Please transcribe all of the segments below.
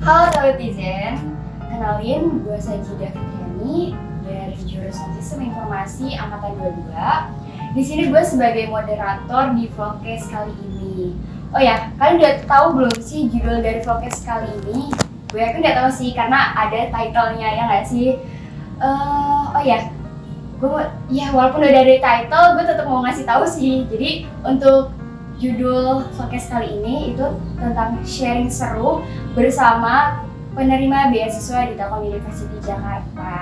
Halo netizen, kenalin gue Sajida Fitriani dari jurusan Sistem Informasi Angkatan 22. Di sini gue sebagai moderator di vlogcast kali ini. Oh ya, kalian udah tahu belum sih judul dari vlogcast kali ini? Gue yakin udah tahu sih karena ada title-nya, ya nggak sih? Oh ya, walaupun udah dari title, gue tetap mau ngasih tahu sih. Jadi untuk judul vlogcast kali ini itu tentang sharing seru bersama penerima beasiswa di Telkom University Jakarta.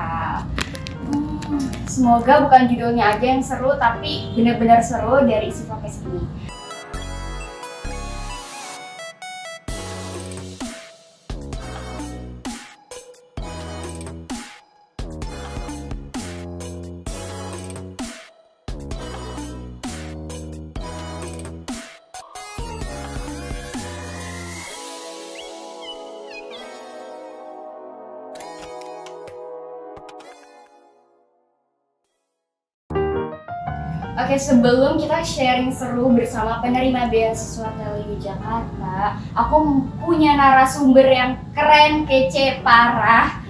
Semoga bukan judulnya aja yang seru, tapi benar-benar seru dari isi vlogcast ini. Oke, sebelum kita sharing seru bersama penerima beasiswa TELU Jakarta, aku punya narasumber yang keren, kece, parah.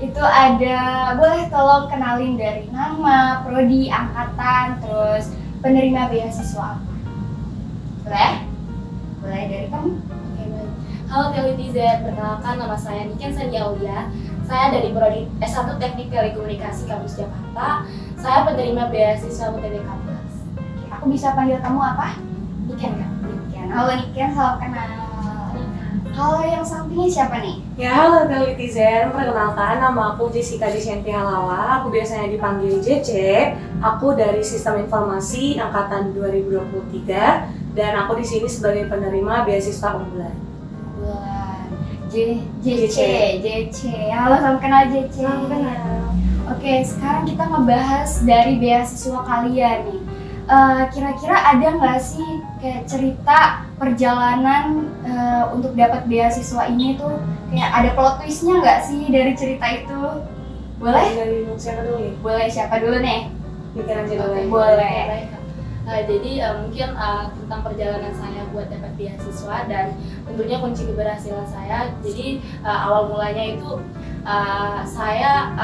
Itu ada, boleh tolong kenalin dari nama, prodi, angkatan, terus penerima beasiswa apa? Boleh? Boleh dari kamu? Oke, baik. Halo Telitizen, perkenalkan nama saya Niken Sanjaulia. Saya dari prodi S1 Teknik Telekomunikasi Kampus Jakarta. Saya penerima beasiswa UTBK Plus. Aku bisa panggil kamu apa? Niken, Kak. Niken. Halo Niken, salam kenal. Kalau yang sampingnya siapa nih? Ya, halo Telitizen, perkenalkan nama aku Jessica Disyanti Halawa. Aku biasanya dipanggil JC. Aku dari Sistem Informasi Angkatan 2023 dan aku di sini sebagai penerima beasiswa unggulan. JC. Halo, salam kenal JC. Salam kenal. Oke, sekarang kita ngebahas dari beasiswa kalian nih. Kira-kira ada nggak sih kayak cerita perjalanan untuk dapat beasiswa ini tuh kayak ada plot twistnya nggak sih dari cerita itu? Boleh? Dari siapa dulu nih? Boleh, siapa dulu nih? Niken aja dulu. Oke, Boleh. baik, Kak. Jadi mungkin tentang perjalanan saya buat dapat beasiswa dan tentunya kunci keberhasilan saya. Jadi awal mulanya itu saya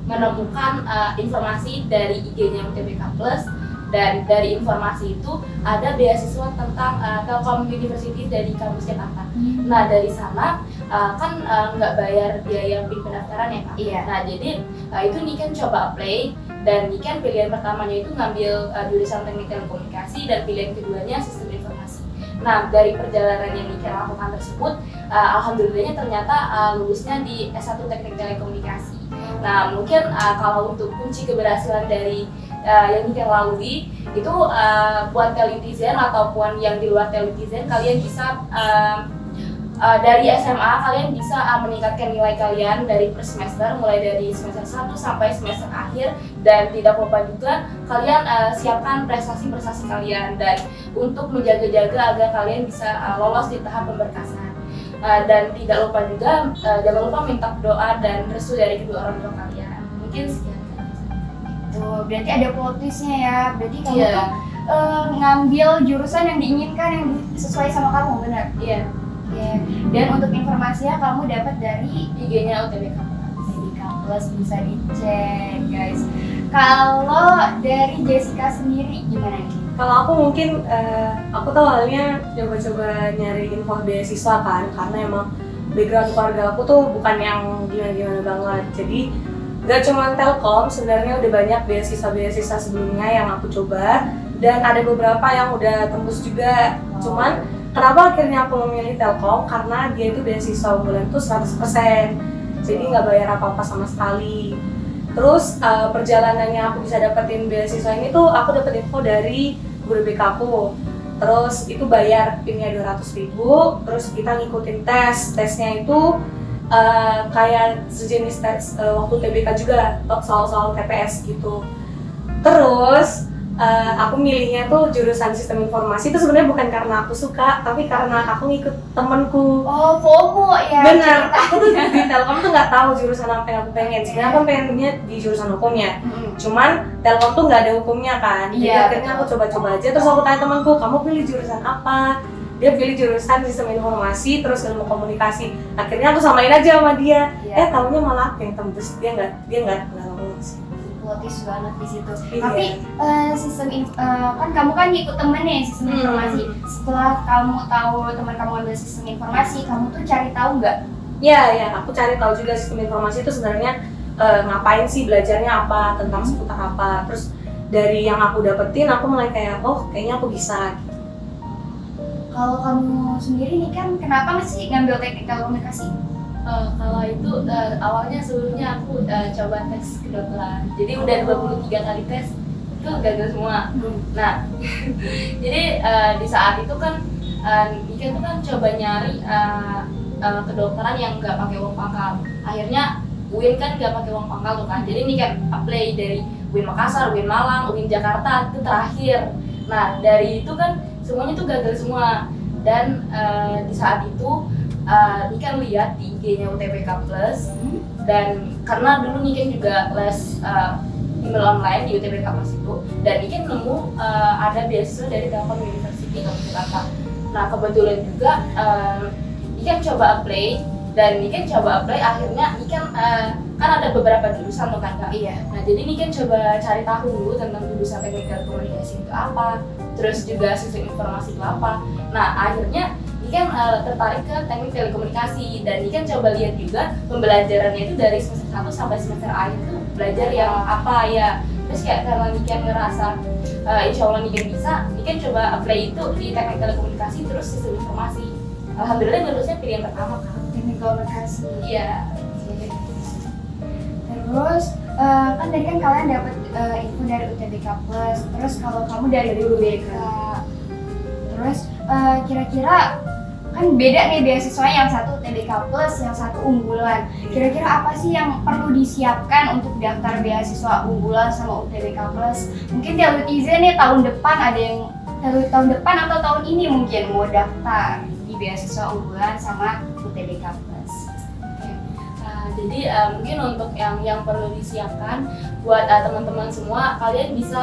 menemukan informasi dari IG-nya UTBK Plus, dan dari informasi itu ada beasiswa tentang Telkom University dari kampus Jakarta. Nah dari sana kan nggak bayar biaya pendaftaran ya Kak. Iya. Nah jadi itu Niken coba apply, dan Niken pilihan pertamanya itu ngambil jurusan Teknik Telekomunikasi dan pilihan keduanya Sistem Informasi. Nah dari perjalanan yang Niken lakukan tersebut, alhamdulillahnya ternyata lulusnya di S1 Teknik Telekomunikasi. Nah mungkin kalau untuk kunci keberhasilan dari yang Niken lalui itu buat Telitizen ataupun yang di luar Telitizen, kalian bisa dari SMA kalian bisa meningkatkan nilai kalian dari per semester, mulai dari semester 1 sampai semester akhir, dan tidak lupa juga kalian siapkan prestasi-prestasi kalian dan untuk menjaga-jaga agar kalian bisa lolos di tahap pemberkasan. Dan tidak lupa juga jangan lupa minta doa dan restu dari kedua orang tua kalian. Mungkin sekian. Tuh, berarti ada plot twistnya ya. Berarti kamu Iya. tuh ngambil jurusan yang diinginkan, yang sesuai sama kamu, benar? Iya. Oke. Dan untuk informasinya kamu dapat dari IG-nya UTBK. UTBK Plus, bisa dicek guys. Kalau dari Jessica sendiri gimana nih? Kalau aku mungkin, aku tuh awalnya coba-coba nyari info beasiswa kan, karena emang background keluarga aku tuh bukan yang gimana-gimana banget. Jadi gak cuma Telkom, sebenarnya udah banyak beasiswa-beasiswa sebelumnya yang aku coba, dan ada beberapa yang udah tembus juga. Cuman kenapa akhirnya aku memilih Telkom? Karena dia itu beasiswa unggulan tuh 100%, jadi nggak bayar apa-apa sama sekali. Terus perjalanannya aku bisa dapetin beasiswa ini tuh aku dapet info dari guru BK aku. Terus itu bayar pinnya 200.000, terus kita ngikutin tesnya itu kayak sejenis tes waktu TBK juga, soal-soal TPS gitu. Terus aku milihnya tuh jurusan Sistem Informasi itu sebenarnya bukan karena aku suka, tapi karena aku ngikut temenku. Oh, FOMO ya. Bener, aku tuh di Telkom tuh nggak tahu jurusan apa yang aku pengen. Sebenarnya aku pengennya di jurusan hukumnya. Cuman Telkom tuh nggak ada hukumnya kan. Jadi Iya, akhirnya aku coba-coba aja. Terus aku tanya temanku, kamu pilih jurusan apa? dia pilih jurusan sistem informasi terus ilmu komunikasi. Akhirnya aku samain aja sama dia. Taunya malah aku yang tembus, dia nggak lolos. Lotis banget di situ. Iya. Tapi kan kamu kan ikut temen nih sistem informasi. Setelah kamu tahu teman kamu ambil sistem informasi, kamu tuh cari tahu nggak? Ya, aku cari tahu juga sistem informasi itu sebenarnya ngapain sih, belajarnya apa, tentang seputar apa. Terus dari yang aku dapetin, aku mulai kayak, oh kayaknya aku bisa. Kalau kamu sendiri nih kan, kenapa sih ngambil teknik telekomunikasi? Kalau itu awalnya sebelumnya aku coba tes kedokteran. Jadi udah 23 kali tes itu gagal semua. Nah, jadi di saat itu kan Nika tuh kan coba nyari kedokteran yang nggak pakai uang pangkal. Akhirnya UIN kan nggak pakai uang pangkal tuh kan. Jadi Nika apply dari UIN Makassar, UIN Malang, UIN Jakarta itu terakhir. Nah dari itu kan semuanya tuh gagal semua. Dan di saat itu Nika lihat di IG-nya UTBK Plus, dan karena dulu Nika juga les email online di UTBK Plus itu, dan Nika nemu ada beasiswa dari Telkom University Jakarta. Nah kebetulan juga Nika coba apply, dan Nika coba apply akhirnya Nika kan ada beberapa jurusan tuh kan Kak. Iya. Nah jadi Nika coba cari tahu dulu tentang jurusan teknik telekomunikasi itu apa, terus juga sistem informasi itu apa. Nah akhirnya Nika tertarik ke teknik telekomunikasi, dan Nika coba lihat juga pembelajarannya itu dari semester 1 sampai semester akhir tuh belajar yang apa ya. Terus kayak karena Nika ngerasa insya Allah Nika bisa, Nika coba apply itu di teknik telekomunikasi terus sistem informasi. Alhamdulillah lulusnya pilihan pertama kan. Teknik komunikasi. Iya. Terus kan tadi kan kalian dapat info dari UTBK Plus, terus kalau kamu dari UTBK, terus kira-kira kan beda nih beasiswanya, yang satu UTBK Plus, yang satu unggulan. Kira-kira apa sih yang perlu disiapkan untuk daftar beasiswa unggulan sama UTBK Plus? Mungkin Telud Iza nih tahun depan ada yang tahun depan atau tahun ini mungkin mau daftar di beasiswa unggulan sama UTBK Plus. Jadi mungkin untuk yang perlu disiapkan buat teman-teman semua, kalian bisa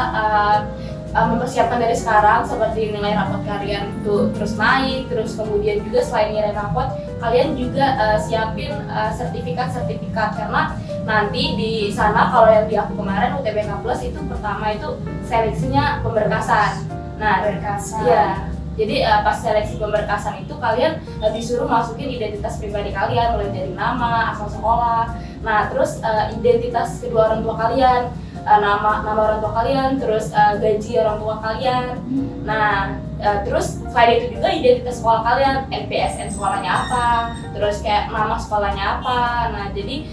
mempersiapkan dari sekarang seperti nilai rapot kalian itu terus naik, terus kemudian juga selain nilai rapot, kalian juga siapin sertifikat-sertifikat, karena nanti di sana kalau yang di aku kemarin UTBK Plus itu pertama itu seleksinya pemberkasan. Nah, Berkasan. ya. Jadi pas seleksi pemberkasan itu kalian disuruh masukin identitas pribadi kalian, mulai dari nama, asal sekolah, nah terus identitas kedua orang tua kalian, nama orang tua kalian, terus gaji orang tua kalian, nah terus selain itu juga identitas sekolah kalian, NPSN sekolahnya apa, terus kayak nama sekolahnya apa. Nah jadi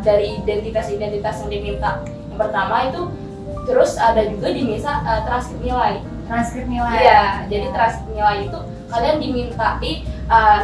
dari identitas yang diminta yang pertama itu, terus ada juga diminta transkrip nilai. Transkrip nilai. Iya, jadi transkrip nilai itu kalian dimintai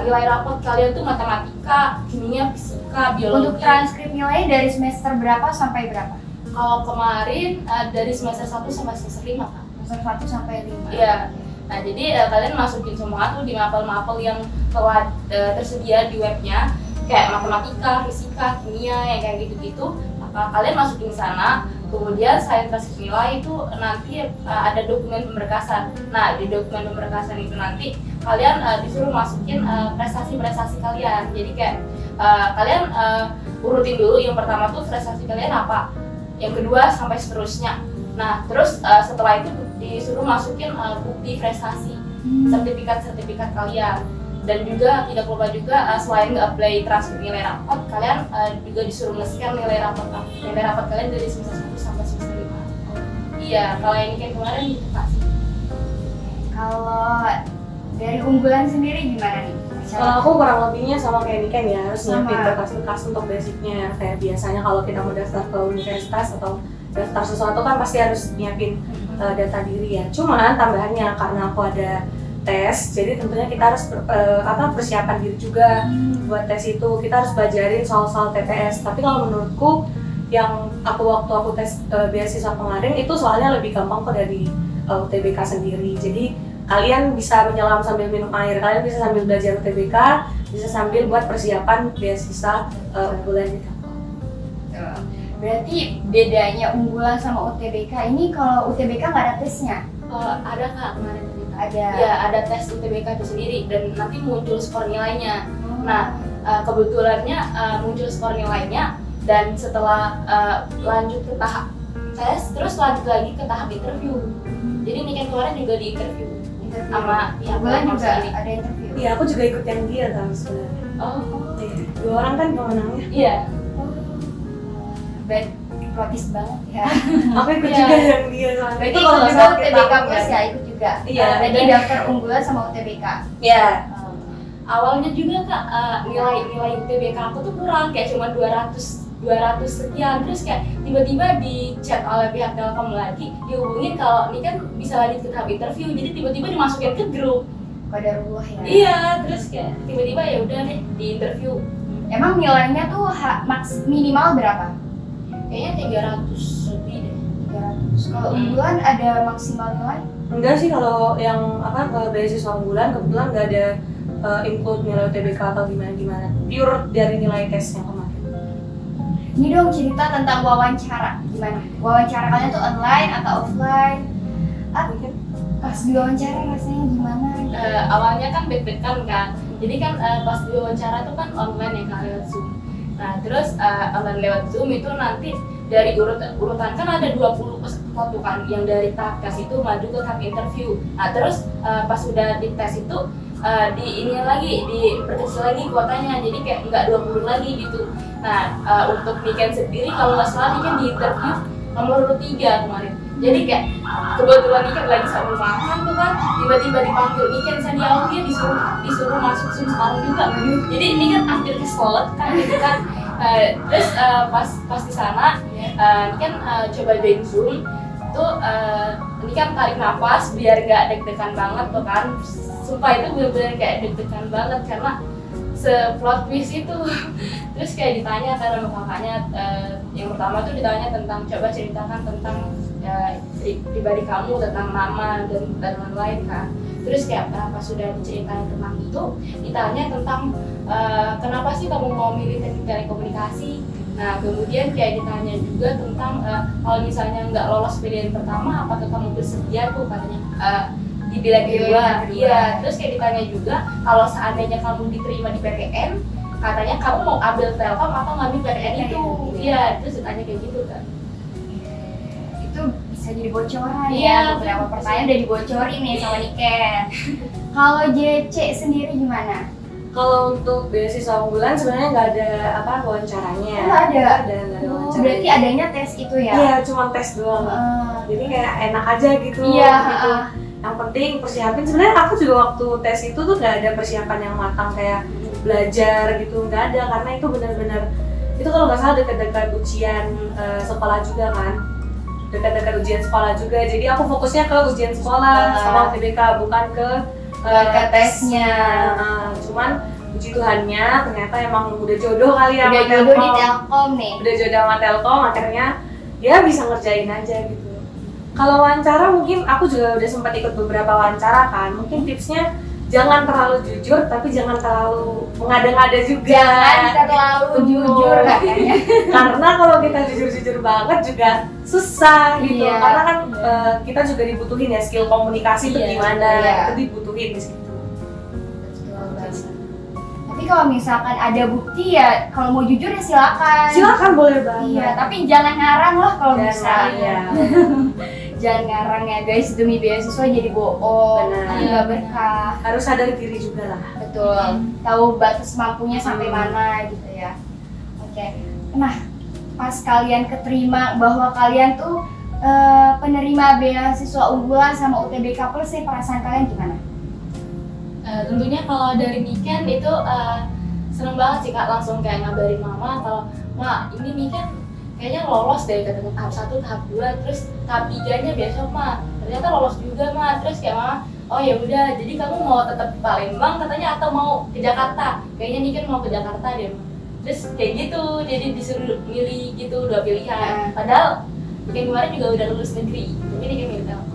nilai rapot kalian tuh matematika, kimia, fisika, biologi. Untuk transkrip nilai dari semester berapa sampai berapa? Kalau kemarin dari semester 1 sampai semester 5 kan? Semester 1 sampai 5. Iya. Nah jadi kalian masukin semua tuh di mapel-mapel yang telah tersedia di webnya, kayak matematika, fisika, kimia, yang kayak gitu-gitu. Kalian masukin sana, kemudian selain transkrip nilai itu nanti ada dokumen pemberkasan. Nah di dokumen pemberkasan itu nanti kalian disuruh masukin prestasi-prestasi kalian. Jadi kayak kalian urutin dulu, yang pertama tuh prestasi kalian apa, yang kedua sampai seterusnya. Nah terus setelah itu disuruh masukin bukti prestasi, sertifikat-sertifikat kalian. Dan juga tidak lupa juga selain nge-apply transkrip nilai rapot, kalian juga disuruh nge-scan nilai rapot kalian dari semester 1 sampai semester 5. Iya, kalau yang kayak kemarin gitu Kak sih. Kalau dari unggulan sendiri gimana nih? Kalau aku kurang lebihnya sama kayak Niken ya, harus Sama. nyiapin berkas-berkas untuk basicnya. Kayak biasanya kalau kita mau daftar ke universitas atau daftar sesuatu kan pasti harus nyiapin data diri ya. Cuman tambahannya karena aku ada tes, jadi tentunya kita harus persiapan diri juga buat tes itu. Kita harus belajarin soal-soal TTS. Tapi kalau menurutku yang waktu aku tes beasiswa kemarin itu soalnya lebih gampang kok dari UTBK sendiri. Jadi kalian bisa menyelam sambil minum air, kalian bisa sambil belajar UTBK, bisa sambil buat persiapan beasiswa unggulan di Telkom. Berarti bedanya unggulan sama UTBK ini, kalau UTBK nggak ada tesnya? Ada Kak kemarin cerita. ada tes UTBK itu sendiri dan nanti muncul skor nilainya. Nah, kebetulannya muncul skor nilainya dan setelah lanjut ke tahap tes, terus lanjut lagi ke tahap interview. Jadi Niken kemarin juga di interview sama pihak bulan juga ini. ada interview. Iya, aku juga ikut yang dia kan sebenarnya. Oh, Iya, 2 orang kan pemenangnya. iya. Bad protis banget ya. Aku ikut Iya. juga yang dia soalnya. Berarti Itu ikut kalau nggak juga salah kita UTBK tahun Plus kan? ya, ikut juga. Iya. Berarti daftar unggulan sama UTBK. Iya. Awalnya juga Kak, nilai UTBK aku tuh kurang, kayak cuma 200 sekian. Terus kayak tiba-tiba di chat oleh pihak Telkom lagi, dihubungin kalau ini kan bisa lanjut ke tahap interview, jadi tiba-tiba dimasukin ke grup. Qadarullah ya. Iya, terus kayak tiba-tiba ya udah deh di interview. Emang nilainya tuh minimal berapa? Kayaknya 300 lebih deh. 300. Kalau unggulan ada maksimal nilai? Enggak sih, kalau yang kalau beasiswa unggulan kebetulan nggak ada include nilai UTBK atau gimana. Pure dari nilai tes yang kemarin. Ini dong cerita tentang wawancara. Gimana? Wawancara kalian tuh online atau offline? Pas diwawancara rasanya gimana? Awalnya kan deg-degan kan. Jadi kan pas diwawancara tuh kan online ya Kak, lewat Zoom. Nah, terus online lewat Zoom itu nanti dari urutan kan ada 20 peserta tuh kan yang dari tahap tes itu maju ke tahap interview. Nah, terus pas udah di tes itu diperkecil lagi kuotanya, jadi kayak nggak 20 lagi gitu. Nah, untuk Niken sendiri kalau nggak salah Niken di interview nomor 3 kemarin. Jadi kayak kebetulan Niken lagi sama makan tuh kan, tiba-tiba dipanggil Niken Sandiaga, disuruh masuk Zoom sekarang juga. Jadi Niken hampir kesekolah kan gitu kan. Terus pas di sana Niken coba join Zoom tuh, Niken tarik nafas biar gak deg-degan banget tuh kan. Sumpah itu bener-bener kayak deg-degan banget karena se-plot twist itu. Terus kayak ditanya kan sama kakaknya, yang pertama tuh ditanya tentang coba ceritakan tentang pribadi kamu, tentang nama dan lain-lain kan. Terus kayak pas sudah diceritain tentang itu, ditanya tentang kenapa sih kamu mau milih teknik telekomunikasi. Nah, kemudian kayak ditanya juga tentang kalau misalnya nggak lolos pilihan pertama, apakah kamu bersedia tuh katanya di pilihan kedua. Iya, terus kayak ditanya juga kalau seandainya kamu diterima di PTN, katanya kamu mau ambil Telkom atau ngambil PTN itu. Iya, terus ditanya kayak gitu kan. Itu bisa jadi bocoran Iya, ya, beberapa pertanyaan udah dibocorin nih sama Niken. Kalau JC sendiri gimana? Kalau untuk beasiswa unggulan sebenarnya nggak ada wawancaranya. Nggak ada? Nggak ada wawancara. Berarti adanya tes itu ya? Iya, cuma tes doang. Jadi kayak enak aja gitu. Iya, gitu. Yang penting persiapin. Sebenarnya aku juga waktu tes itu tuh nggak ada persiapan yang matang kayak belajar gitu, nggak ada, karena itu benar-benar itu kalau nggak salah dekat-dekat ujian sekolah juga kan, dekat-dekat ujian sekolah juga. Jadi aku fokusnya ke ujian sekolah sama UTBK, bukan ke tesnya. Cuman puji Tuhannya ternyata emang udah jodoh kali ya. Udah jodoh di Telkom nih. Udah jodoh sama Telkom, akhirnya ya bisa ngerjain aja gitu. Kalau wawancara mungkin aku juga udah sempat ikut beberapa wawancara kan. Mungkin tipsnya jangan terlalu jujur, tapi jangan terlalu mengada-ngada juga. Jangan terlalu jujur katanya. Karena kalau kita jujur-jujur banget juga susah gitu. Iya. Karena kan kita juga dibutuhin ya skill komunikasi itu gimana. Iya. Itu dibutuhin di situ. Tapi kalau misalkan ada bukti ya, kalau mau jujur ya silakan. Silakan, boleh banget. Iya, tapi jangan ngarang lah kalau bisa. Iya. Jangan ngarang ya guys, demi beasiswa jadi bohong. Benar. Nggak berkah. Harus sadar diri juga lah. Betul. Tahu batas mampunya sampai mana gitu ya. Oke. Nah, pas kalian keterima bahwa kalian tuh penerima beasiswa unggulan sama UTBK Plus, perasaan kalian gimana? Tentunya kalau dari Niken itu seneng banget sih Kak, langsung kayak ngabarin mama kalau Ma, ini Niken kayaknya lolos deh ke tahap 1, tahap 2, terus tahap 3-nya besok Ma, ternyata lolos juga Ma. Terus kayak mama, oh ya udah, jadi kamu mau tetap di Palembang katanya atau mau ke Jakarta? Kayaknya Niken mau ke Jakarta deh Ma. Terus kayak gitu, jadi disuruh milih gitu 2 pilihan. Padahal Niken kemarin juga udah lulus negeri, tapi Niken milih Telkom.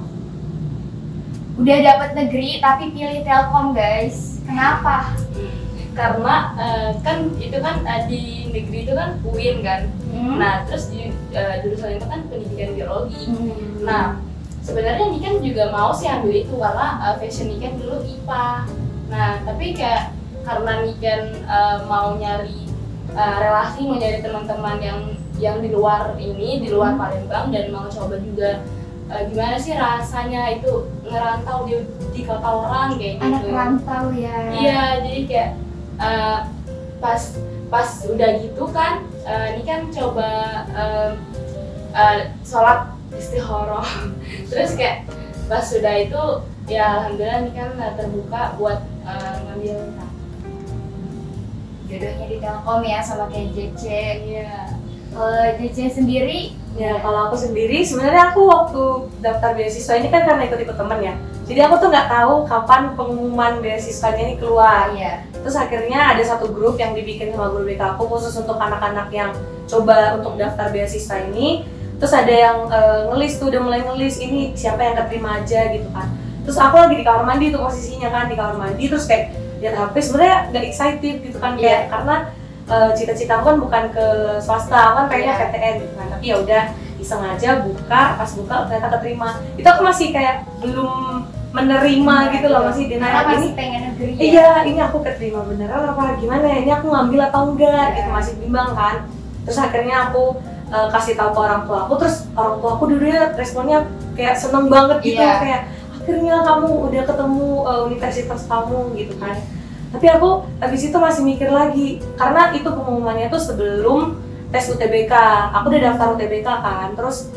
Udah dapet negeri tapi pilih Telkom guys. Kenapa? Karena kan itu kan di negeri itu kan UIN kan. Nah terus di jurusan itu kan pendidikan biologi. Nah sebenarnya Niken juga mau sih ambil itu karena fashion Niken dulu IPA. Nah tapi kayak karena Niken mau nyari relasi, mau nyari teman-teman yang di luar ini, di luar Palembang, dan mau coba juga gimana sih rasanya itu ngerantau di kota orang kayak gitu. Anak rantau ya. Iya, jadi kayak pas udah gitu kan, ini kan coba sholat istikharah. Terus kayak pas sudah itu ya alhamdulillah ini kan terbuka buat ngambil Jodohnya di Telkom ya sama kayak JC. Iya. Kalau JC sendiri, Ya kalau aku sendiri sebenarnya aku waktu daftar beasiswa ini kan karena ikut-ikut temen ya. Jadi aku tuh nggak tahu kapan pengumuman beasiswanya ini keluar. iya. Terus akhirnya ada satu grup yang dibikin sama guru BK aku khusus untuk anak-anak yang coba untuk daftar beasiswa ini. Terus ada yang ngelis tuh, udah mulai ngelis ini siapa yang keterima aja gitu kan. Terus aku lagi di kamar mandi tuh posisinya kan, di kamar mandi terus kayak lihat HP, sebenarnya nggak excited gitu kan kayak karena cita-cita aku kan bukan ke swasta, aku kan pengennya PTN gitu kan. Tapi ya udah iseng aja buka, pas buka ternyata keterima. Itu aku masih kayak belum menerima gitu loh, masih Karena denial masih ini. pengen negeri ya. Iya, ini aku keterima beneran apa gimana ya? Ini aku ngambil atau enggak gitu, masih bimbang kan. Terus akhirnya aku kasih tahu ke orang tua aku, terus orang tua aku dulunya responnya kayak seneng banget gitu, kayak akhirnya kamu udah ketemu universitas kamu gitu kan. Tapi aku habis itu masih mikir lagi, karena itu pengumumannya tuh sebelum tes UTBK. Aku udah daftar UTBK kan, terus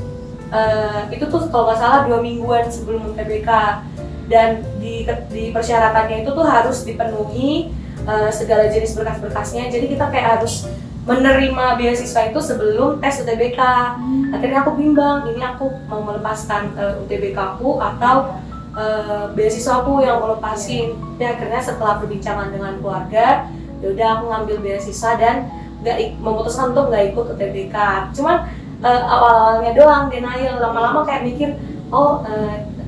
itu tuh kalau nggak salah 2 mingguan sebelum UTBK. Dan di persyaratannya itu tuh harus dipenuhi segala jenis berkas-berkasnya. Jadi kita kayak harus menerima beasiswa itu sebelum tes UTBK. Akhirnya aku bimbang, ini aku mau melepaskan UTBK aku atau beasiswa aku yang mau lepasin. Dan akhirnya setelah perbincangan dengan keluarga, yaudah aku ngambil beasiswa dan memutuskan untuk nggak ikut UTBK. Cuman awal-awalnya doang denial, lama-lama kayak mikir,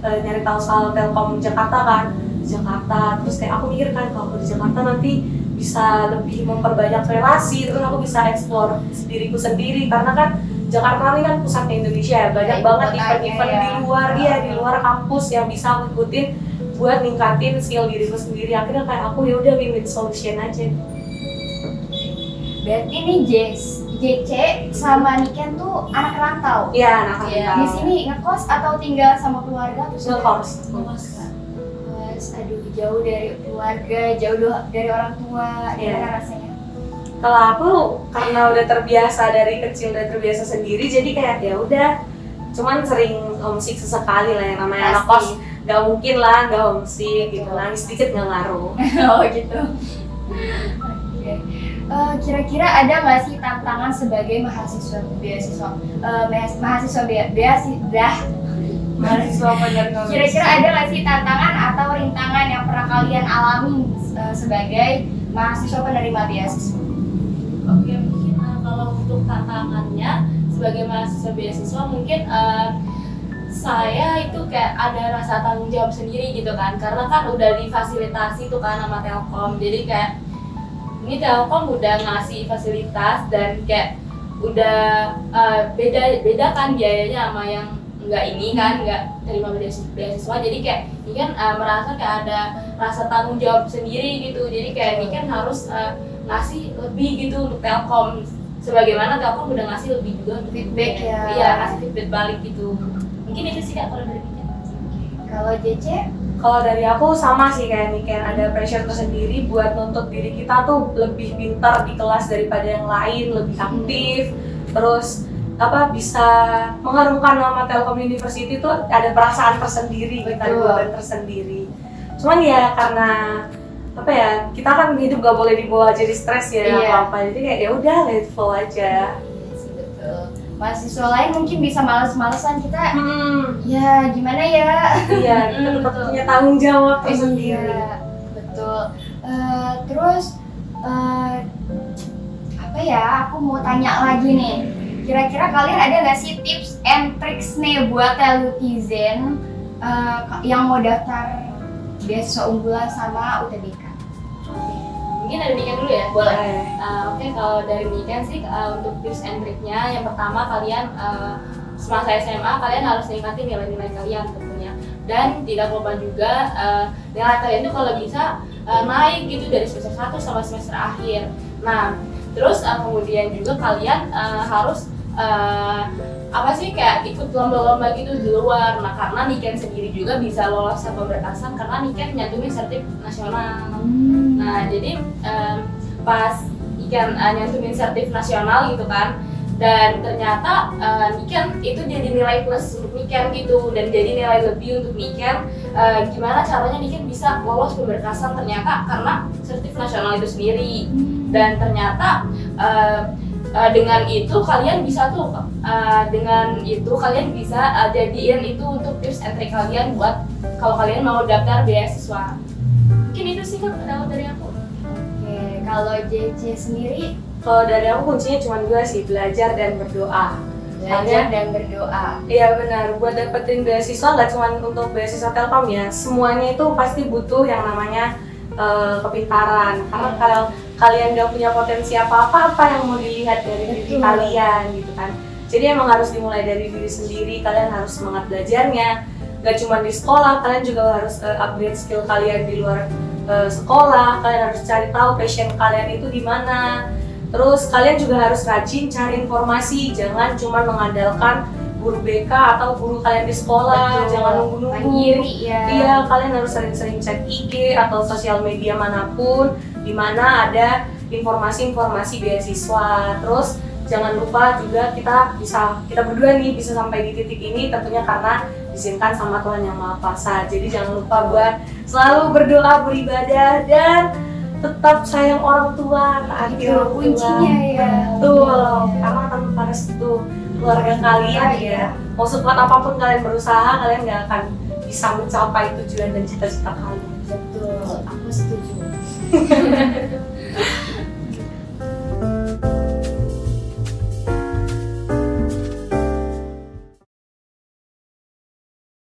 nyari tahu soal Telkom Jakarta kan, Jakarta. Terus kayak aku mikir kan kalau di Jakarta nanti bisa lebih memperbanyak relasi, terus aku bisa explore diriku sendiri karena kan Jakarta ini kan pusatnya Indonesia ya, banyak banget event-event di luar di luar kampus yang bisa aku ikutin buat ningkatin skill diriku sendiri. Akhirnya kayak aku ya udah win-win solution aja. Berarti nih JC sama Niken tuh anak rantau. Iya, anak rantau. Di sini ngekos atau tinggal sama keluarga atau ngekos? Aduh, jauh dari keluarga, jauh dari orang tua, gimana rasanya? Kalau aku karena udah terbiasa dari kecil, udah terbiasa sendiri, jadi kayak ya udah, cuman sering homesick sesekali lah, yang namanya anak kos, nggak mungkin lah nggak homesick gitu, nangis sedikit nggak ngaruh. Oh gitu. Okay. Kira-kira ada nggak sih tantangan sebagai mahasiswa beasiswa penerima? Kira-kira ada nggak sih tantangan atau rintangan yang pernah kalian alami sebagai mahasiswa penerima beasiswa? Oke, mungkin kalau untuk tantangannya sebagai mahasiswa beasiswa mungkin saya itu kayak ada rasa tanggung jawab sendiri gitu kan, karena kan udah difasilitasi tuh kan sama Telkom, jadi kayak ini Telkom udah ngasih fasilitas dan kayak udah beda kan biayanya sama yang nggak terima beasiswa, jadi kayak ini kan merasa kayak ada rasa tanggung jawab sendiri gitu, jadi kayak ini kan harus ngasih lebih gitu untuk Telkom, sebagaimana Telkom udah ngasih lebih juga untuk feedback ya. Iya, ngasih feedback balik gitu. Mungkin itu sih Kak kalau dari Niken. Kalau JC? Kalau dari aku sama sih kayak Niken, ada pressure tersendiri buat nuntut diri kita tuh lebih pintar di kelas daripada yang lain, lebih aktif, terus bisa mengharumkan nama Telkom University tuh ada perasaan tersendiri, kita ada beban tersendiri. Cuman ya karena kita kan hidup gak boleh dibawa jadi stres ya apa-apa, jadi kayak ya udah let it flow aja. Iya sih, betul. Mahasiswa lain mungkin bisa males-malesan, kita ya gimana ya. Iya, kita tetap punya tanggung jawab tersendiri. Iya, betul. Terus aku mau tanya lagi nih, kira-kira kalian ada nggak sih tips and tricks nih buat telutizen yang mau daftar beasiswa unggulan sama UTBK? Mungkin dari Niken dulu ya, boleh. Oke, kalau dari Niken sih untuk tips and triknya, yang pertama kalian semasa SMA kalian harus nikmatin nilai-nilai kalian tentunya, dan tidak lupa juga nilai kalian itu kalau bisa naik gitu dari semester 1 sampai semester akhir. Nah terus kemudian juga kalian harus apa sih kayak ikut lomba-lomba gitu di luar. Nah karena Niken sendiri juga bisa lolos pemberkasan karena Niken nyantumin sertif nasional. Nah jadi pas Niken nyantumin sertif nasional gitu kan, dan ternyata Niken itu jadi nilai plus untuk Niken gitu, dan jadi nilai lebih untuk Niken. Gimana caranya Niken bisa lolos pemberkasan ternyata karena sertif nasional itu sendiri. Dan ternyata dengan itu kalian bisa jadiin itu untuk tips and trick kalian buat kalau kalian mau daftar beasiswa. Mungkin itu sih kan dari aku. Oke, kalau JC sendiri? Kalau dari aku kuncinya cuma 2 sih, belajar dan berdoa. Belajar dan berdoa. Iya benar, buat dapetin beasiswa nggak cuma untuk beasiswa Telkom ya, semuanya itu pasti butuh yang namanya kepintaran. Karena kalau kalian nggak punya potensi apa yang mau dilihat dari diri kalian gitu kan. Jadi emang harus dimulai dari diri sendiri, kalian harus semangat belajarnya. Gak cuma di sekolah, kalian juga harus upgrade skill kalian di luar sekolah. Kalian harus cari tahu passion kalian itu di mana. Terus kalian juga harus rajin cari informasi, jangan cuma mengandalkan guru BK atau guru kalian di sekolah. Jangan nunggu-nunggu. Iya, kalian harus sering-sering cek IG atau sosial media manapun di mana ada informasi-informasi beasiswa. Terus jangan lupa juga kita berdua nih bisa sampai di titik ini tentunya karena diizinkan sama Tuhan Yang Maha Kuasa. Jadi jangan lupa buat selalu berdoa, beribadah, dan tetap sayang orang tua, taati orang tua. Kuncinya ya. Betul, karena tanpa restu keluarga kalian ya, mau sekuat apapun kalian berusaha, kalian nggak akan bisa mencapai tujuan dan cita-cita kalian. Betul, aku setuju.